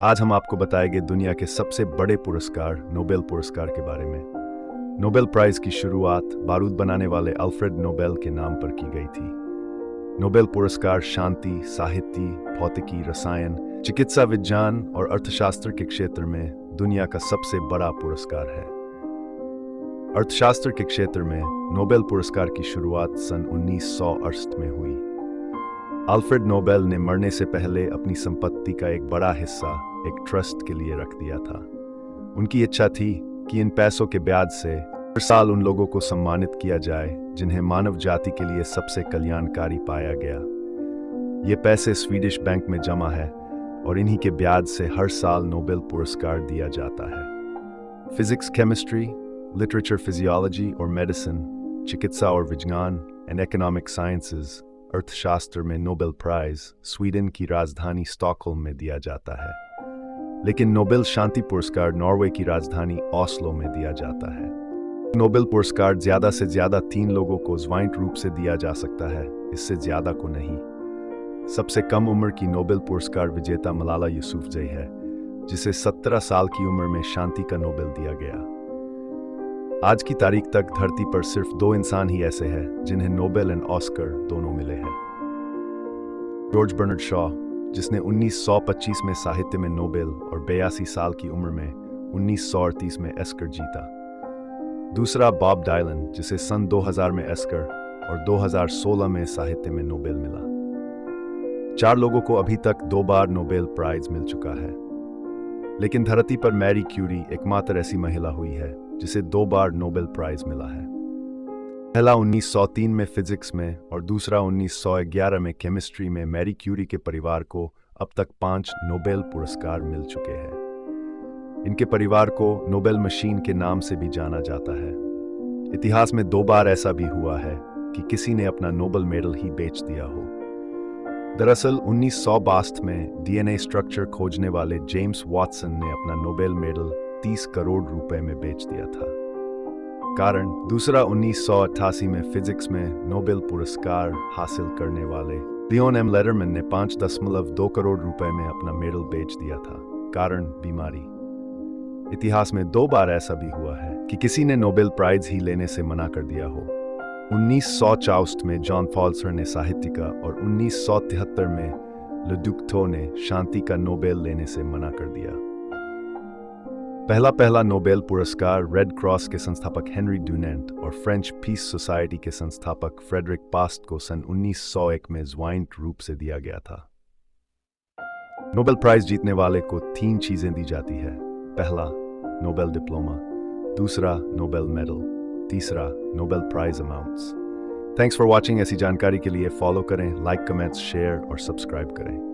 आज हम आपको बताएंगे दुनिया के सबसे बड़े पुरस्कार नोबेल पुरस्कार के बारे में। नोबेल प्राइज की शुरुआत बारूद बनाने वाले अल्फ्रेड नोबेल के नाम पर की गई थी। नोबेल पुरस्कार शांति, साहित्य, भौतिकी, रसायन, चिकित्सा विज्ञान और अर्थशास्त्र के क्षेत्र में दुनिया का सबसे बड़ा पुरस्कार है। अर्थशास्त्र के क्षेत्र में नोबेल पुरस्कार की शुरुआत सन 1968 में हुई। अल्फ्रेड नोबेल ने मरने से पहले अपनी संपत्ति का एक बड़ा हिस्सा एक ट्रस्ट के लिए रख दिया था। उनकी इच्छा थी कि इन पैसों के ब्याज से हर साल उन लोगों को सम्मानित किया जाए जिन्हें मानव जाति के लिए सबसे कल्याणकारी पाया गया। ये पैसे स्वीडिश बैंक में जमा है और इन्हीं के ब्याज से हर साल नोबेल पुरस्कार दिया जाता है। फिजिक्स, केमिस्ट्री, लिटरेचर, फिजियोलॉजी और मेडिसिन, चिकित्सा और विज्ञान एंड इकोनॉमिक साइंसेज, अर्थशास्त्र में नोबेल प्राइज स्वीडन की राजधानी स्टॉकहोल्म में दिया जाता है, लेकिन नोबेल शांति पुरस्कार नॉर्वे की राजधानी ऑस्लो में दिया जाता है। नोबेल पुरस्कार ज्यादा से ज्यादा 3 लोगों को ज्वाइंट रूप से दिया जा सकता है, इससे ज्यादा को नहीं। सबसे कम उम्र की नोबेल पुरस्कार विजेता मलाला यूसुफजई है, जिसे 17 साल की उम्र में शांति का नोबेल दिया गया। आज की तारीख तक धरती पर सिर्फ 2 इंसान ही ऐसे हैं जिन्हें नोबेल एंड ऑस्कर दोनों मिले हैं। जॉर्ज बर्नार्ड शॉ, जिसने 1925 में साहित्य में नोबेल और 82 साल की उम्र में 1938 में ऑस्कर जीता। दूसरा बॉब डायलन, जिसे सन 2000 में ऑस्कर और 2016 में साहित्य में नोबेल मिला। 4 लोगों को अभी तक 2 बार नोबेल प्राइज मिल चुका है, लेकिन धरती पर मैरी क्यूरी एकमात्र ऐसी महिला हुई है जिसे 2 बार नोबेल प्राइज मिला है। पहला 1903 में फिजिक्स में और दूसरा 1911 में केमिस्ट्री में। मैरी क्यूरी के परिवार को अब तक 5 नोबेल पुरस्कार मिल चुके हैं। इनके परिवार को नोबेल मशीन के नाम से भी जाना जाता है। इतिहास में 2 बार ऐसा भी हुआ है कि किसी ने अपना नोबेल मेडल ही बेच दिया हो। दरअसल 1962 में डीएनए स्ट्रक्चर खोजने वाले जेम्स वाटसन ने अपना नोबेल मेडल 30 करोड़ रुपए में बेच दिया था। कारण दूसरा 1988 में फिजिक्स में नोबेल पुरस्कार हासिल करने वाले लियोन एम लेटरमैन ने 5.2 करोड़ रुपए में अपना मेडल बेच दिया था। कारण बीमारी। इतिहास में 2 बार ऐसा भी हुआ है कि किसी ने नोबेल प्राइज ही लेने से मना कर दिया हो। 1964 में जॉन फॉल्सर ने साहित्य का और 1973 में लुडुक्टो ने शांति का नोबेल लेने से मना कर दिया। पहला नोबेल पुरस्कार रेड क्रॉस के संस्थापक हेनरी डुनेंट और फ्रेंच पीस सोसाइटी के संस्थापक फ्रेडरिक पास्ट को सन 1901 में ज्वाइंट रूप से दिया गया था। नोबेल प्राइज जीतने वाले को 3 चीजें दी जाती है। पहला, नोबेल डिप्लोमा। दूसरा, नोबेल मेडल। तीसरा, Nobel prize amounts. Thanks for watching. ऐसी जानकारी के लिए फॉलो करें, लाइक, कमेंट्स, शेयर और सब्सक्राइब करें।